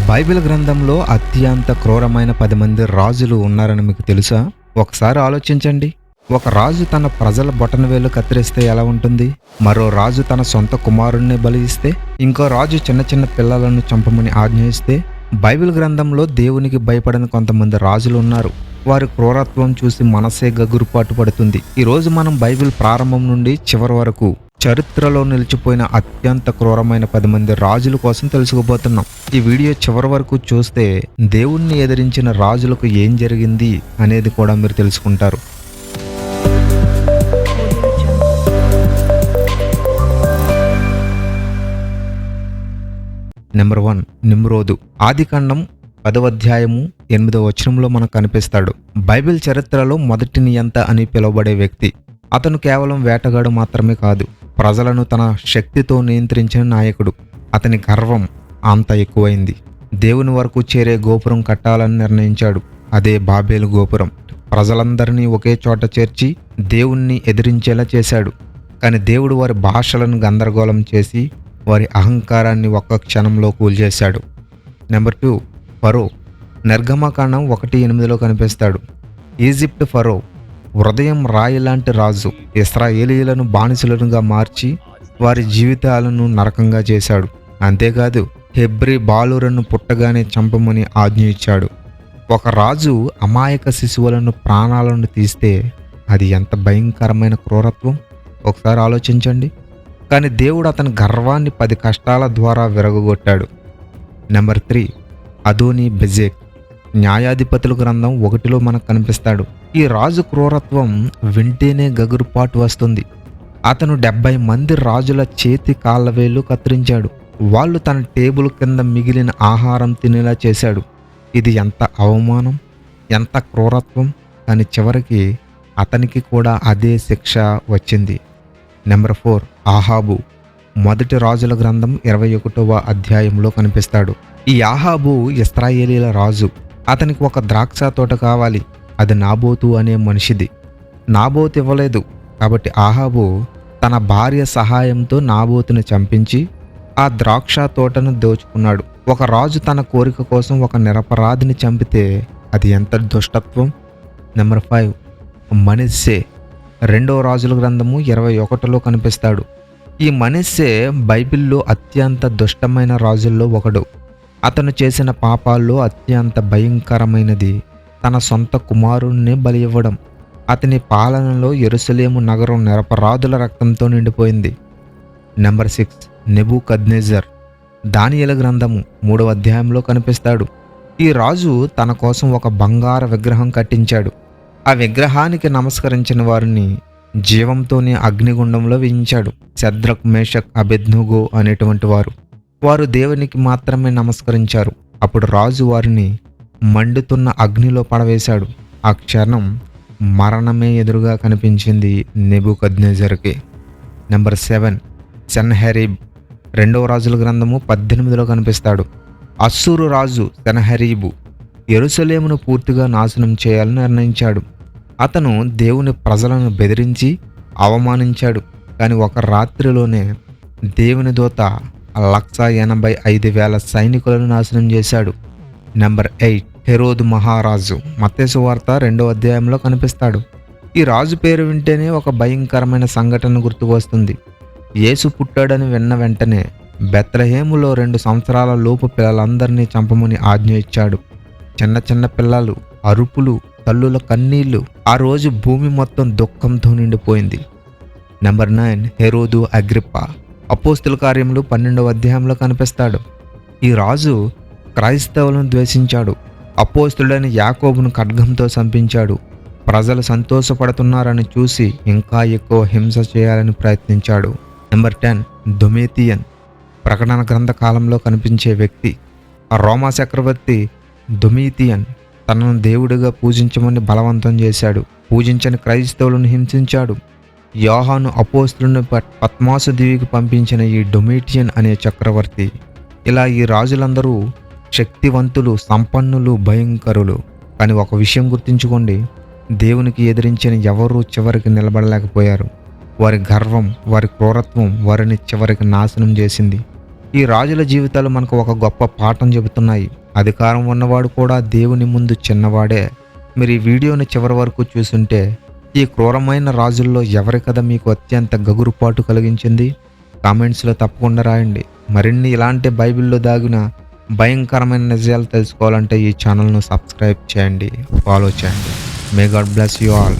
Bible గ్రంథంలో అత్యంత క్రూరమైన 10 మంది రాజులు ఉన్నారని మీకు తెలుసా? ఒకసారి ఆలోచించండి. ఒక రాజు తన ప్రజల బొటనవేలు కత్తిరిస్తే ఎలా ఉంటుంది? మరో రాజు తన సొంత కుమారుణ్ణి బలి ఇస్తే, ఇంకో రాజు చిన్న చిన్న పిల్లలను చంపమని ఆజ్ఞ ఇస్తే, బైబిల్ గ్రంథంలో దేవునికి భయపడని కొంతమంది రాజులు ఉన్నారు. వారి క్రూరత్వం చూసి మనసే గగురుపాటు పడుతుంది. ఈరోజు మనం బైబిల్ ప్రారంభం నుండి చివరి వరకు చరిత్రలో నిలిచిపోయిన అత్యంత క్రూరమైన 10 మంది రాజుల కోసం తెలుసుకోబోతున్నాం. ఈ వీడియో చివరి వరకు చూస్తే దేవుణ్ణి ఎదిరించిన రాజులకు ఏం జరిగింది అనేది కూడా మీరు తెలుసుకుంటారు. నెంబర్ 1, నిమ్రోదు. ఆదికాండం 10వ అధ్యాయము 8వ వచనంలో మనకు కనిపిస్తాడు. బైబిల్ చరిత్రలో మొదటి నియంత అని పిలువబడే వ్యక్తి. అతను కేవలం వేటగాడు మాత్రమే కాదు, ప్రజలను తన శక్తితో నియంత్రించిన నాయకుడు. అతని గర్వం అంత ఎక్కువైంది. దేవుని వరకు చేరే గోపురం కట్టాలని నిర్ణయించాడు. అదే బాబేలు గోపురం. ప్రజలందరినీ ఒకే చోట చేర్చి దేవుణ్ణి ఎదిరించేలా చేశాడు. కానీ దేవుడు వారి భాషలను గందరగోళం చేసి వారి అహంకారాన్ని ఒక్క క్షణంలో కూల్చేశాడు. నెంబర్ 2, ఫరో. నిర్గమకాండం 1:8లో కనిపిస్తాడు. ఈజిప్ట్ ఫరో హృదయం రాయి లాంటి రాజు. ఇశ్రాయేలీయులను బానిసలుగా మార్చి వారి జీవితాలను నరకంగా చేశాడు. అంతేకాదు, హెబ్రీ బాలురను పుట్టగానే చంపమని ఆజ్ఞ ఇచ్చాడు. ఒక రాజు అమాయక శిశువులను ప్రాణాలను తీస్తే అది ఎంత భయంకరమైన క్రూరత్వం ఒకసారి ఆలోచించండి. కానీ దేవుడు అతని గర్వాన్ని 10 కష్టాల ద్వారా విరగొట్టాడు. నెంబర్ 3, అదోనీ బెజెక్. న్యాయాధిపతుల గ్రంథం 1లో మనకు కనిపిస్తాడు. ఈ రాజు క్రూరత్వం వింటేనే గగురుపాటు వస్తుంది. అతను 70 మంది రాజుల చేతి కాళ్ళవేలు కత్తిరించాడు. వాళ్ళు తన టేబుల్ కింద మిగిలిన ఆహారం తినేలా చేశాడు. ఇది ఎంత అవమానం, ఎంత క్రూరత్వం. కానీ చివరికి అతనికి కూడా అదే శిక్ష వచ్చింది. నెంబర్ 4, ఆహాబు. మొదటి రాజుల గ్రంథం 21వ అధ్యాయంలో కనిపిస్తాడు. ఈ ఆహాబు ఇశ్రాయేలీల రాజు. అతనికి ఒక ద్రాక్ష తోట కావాలి. అది నాబోతు అనే మనిషిది. నాబోతు ఇవ్వలేదు కాబట్టి ఆహాబు తన భార్య సహాయంతో నాబోతుని చంపించి ఆ ద్రాక్ష తోటను దోచుకున్నాడు. ఒక రాజు తన కోరిక కోసం ఒక నిరపరాధిని చంపితే అది ఎంత దుష్టత్వం. నెంబర్ 5, మనస్సే. 2వ రాజుల గ్రంథము 21లో కనిపిస్తాడు. ఈ మనస్సే బైబిల్లో అత్యంత దుష్టమైన రాజుల్లో ఒకడు. అతను చేసిన పాపాల్లో అత్యంత భయంకరమైనది తన సొంత కుమారుణ్ణి బలి ఇవ్వడం. అతని పాలనలో యెరూషలేము నగరం నిరపరాధుల రక్తంతో నిండిపోయింది. Number 6, Nebuchadnezzar. దానియేలు గ్రంథము 3వ అధ్యాయంలో కనిపిస్తాడు. ఈ రాజు తన కోసం ఒక బంగారు విగ్రహం కట్టించాడు. ఆ విగ్రహానికి నమస్కరించిన వారిని జీవంతోనే అగ్నిగుండంలో వేయించాడు. శద్రక్, మేషక్, అబేద్నెగో అనేటువంటి వారు దేవునికి మాత్రమే నమస్కరించారు. అప్పుడు రాజు వారిని మండుతున్న అగ్నిలో పడవేశాడు. ఆ క్షణం మరణమే ఎదురుగా కనిపించింది నెబుకద్నెజర్కి. నెంబర్ 7, సెన్హెరీబ్. 2వ రాజుల గ్రంథము 18లో కనిపిస్తాడు. అస్సూరు రాజు సెన్హెరీబు యెరూషలేమును పూర్తిగా నాశనం చేయాలని నిర్ణయించాడు. అతను దేవుని ప్రజలను బెదిరించి అవమానించాడు. కానీ ఒక రాత్రిలోనే దేవుని దూత 185,000 సైనికులను నాశనం చేశాడు. నెంబర్ 8, హెరోదు మహారాజు. మత్తయి సువార్త 2వ అధ్యాయంలో కనిపిస్తాడు. ఈ రాజు పేరు వింటేనే ఒక భయంకరమైన సంఘటన గుర్తుకు వస్తుంది. యేసు పుట్టాడని విన్న వెంటనే బెత్లెహేములో 2 సంవత్సరాల లోపు పిల్లలందరినీ చంపమని ఆజ్ఞ ఇచ్చాడు. చిన్న చిన్న పిల్లలు అరుపులు, తల్లుల కన్నీళ్లు. ఆ రోజు భూమి మొత్తం దుఃఖంతో నిండిపోయింది. Number 9, Herod Agrippa. అపోస్తుల కార్యములు 12వ అధ్యాయంలో కనిపిస్తాడు. ఈ రాజు క్రైస్తవులను ద్వేషించాడు. అపోస్తుడైన యాకోబును ఖడ్గంతో చంపించాడు. ప్రజలు సంతోషపడుతున్నారని చూసి ఇంకా ఎక్కువ హింస చేయాలని ప్రయత్నించాడు. నెంబర్ 10, దొమేతియన్. ప్రకటన గ్రంథ కాలంలో కనిపించే వ్యక్తి. ఆ రోమా చక్రవర్తి దొమేతియన్ తనను దేవుడిగా పూజించమని బలవంతం చేశాడు. పూజించని క్రైస్తవులను హింసించాడు. యోహాను అపోస్తులను పద్మాసు దీవికి పంపించిన ఈ డొమేటియన్ అనే చక్రవర్తి. ఇలా ఈ రాజులందరూ శక్తివంతులు, సంపన్నులు, భయంకరులు. కానీ ఒక విషయం గుర్తుంచుకోండి, దేవునికి ఎదిరించిన ఎవరూ చివరికి నిలబడలేకపోయారు. వారి గర్వం, వారి క్రూరత్వం వారిని చివరికి నాశనం చేసింది. ఈ రాజుల జీవితాలు మనకు ఒక గొప్ప పాఠం చెబుతున్నాయి. అధికారం ఉన్నవాడు కూడా దేవుని ముందు చిన్నవాడే. మీరు ఈ వీడియోని చివరి వరకు చూసుంటే ఈ క్రూరమైన రాజుల్లో ఎవరి కథ మీకు అత్యంత గగురుపాటు కలిగించింది? కామెంట్స్లో తప్పకుండా రాయండి. మరిన్ని ఇలాంటి బైబిల్లో దాగిన భయంకరమైన నిజాలు తెలుసుకోవాలంటే ఈ ఛానల్ను సబ్స్క్రైబ్ చేయండి, ఫాలో చేయండి. May God bless you all.